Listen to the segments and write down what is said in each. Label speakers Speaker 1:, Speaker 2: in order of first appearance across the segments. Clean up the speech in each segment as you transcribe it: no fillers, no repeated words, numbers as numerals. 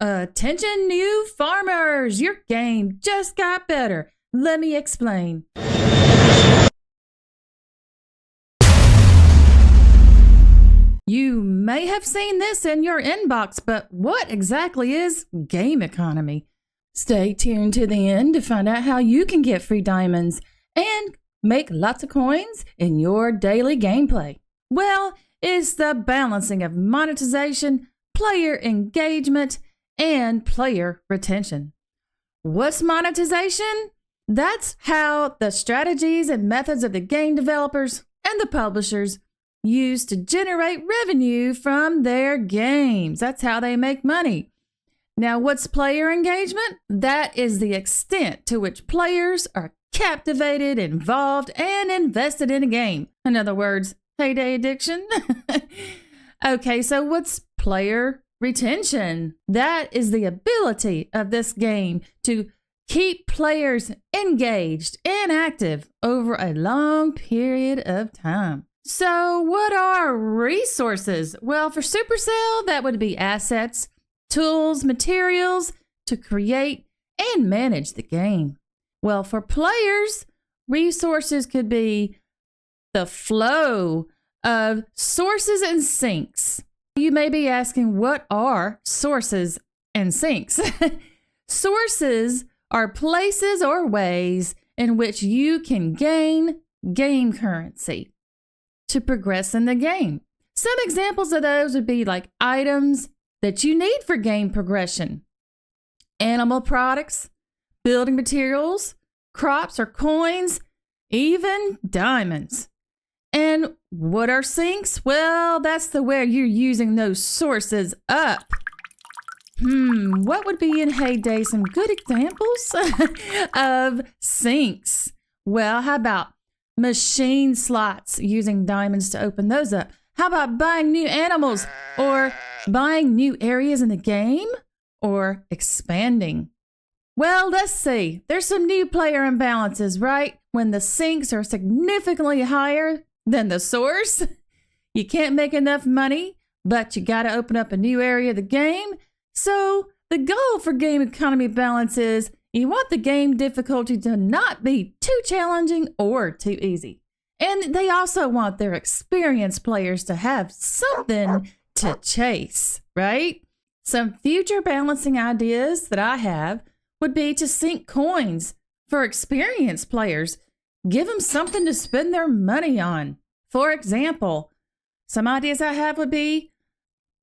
Speaker 1: Attention new farmers, your game just got better. Let me explain. You may have seen this in your inbox, but what exactly is game economy? Stay tuned to the end to find out how you can get free diamonds and make lots of coins in your daily gameplay. Well, it's the balancing of monetization, player engagement, and player retention. What's monetization? That's how the strategies and methods of the game developers and the publishers use to generate revenue from their games. That's how they make money. Now, what's player engagement? That is the extent to which players are captivated, involved, and invested in a game. In other words, payday addiction. Okay, so what's player retention? That is the ability of this game to keep players engaged and active over a long period of time. So what are resources? Well, for Supercell, that would be assets, tools, materials to create and manage the game. Well, for players, resources could be the flow of sources and sinks. You may be asking, what are sources and sinks? Sources are places or ways in which you can gain game currency to progress in the game. Some examples of those would be like items that you need for game progression, animal products, building materials, crops or coins, even diamonds. And what are sinks? Well, that's the way you're using those sources up. What would be in Heyday some good examples of sinks? Well, how about machine slots, using diamonds to open those up? How about buying new animals or buying new areas in the game or expanding? Well, let's see. There's some new player imbalances, right? When the sinks are significantly higher than the source, you can't make enough money, but you got to open up a new area of the game. So the goal for game economy balance is you want the game difficulty to not be too challenging or too easy. And they also want their experienced players to have something to chase, right? Some future balancing ideas that I have would be to sink coins for experienced players. Give them something to spend their money on. For example, some ideas I have would be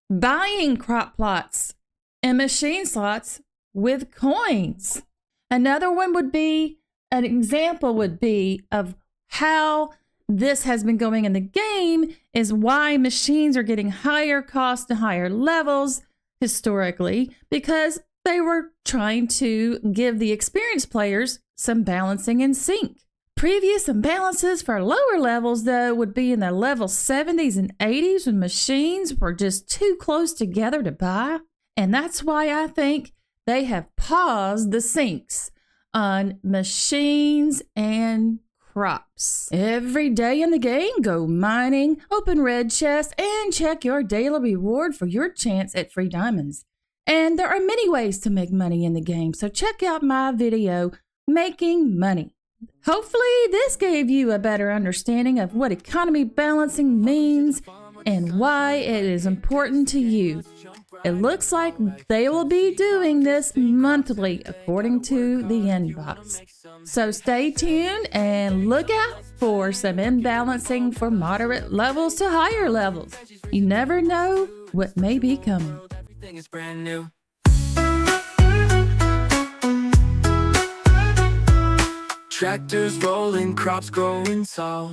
Speaker 1: buying crop plots and machine slots with coins. Another one would be, an example would be of how this has been going in the game is why machines are getting higher cost and higher levels historically, because they were trying to give the experienced players some balancing in sync. Previous imbalances for lower levels, though, would be in the level 70s and 80s when machines were just too close together to buy. And that's why I think they have paused the sinks on machines and crops. Every day in the game, go mining, open red chests, and check your daily reward for your chance at free diamonds. And there are many ways to make money in the game, so check out my video, Making Money. Hopefully this gave you a better understanding of what economy balancing means and why it is important to you. It looks like they will be doing this monthly according to the inbox. So stay tuned and look out for some imbalancing for moderate levels to higher levels. You never know what may be coming.
Speaker 2: Everything is brand new. Tractors rolling, crops growing tall.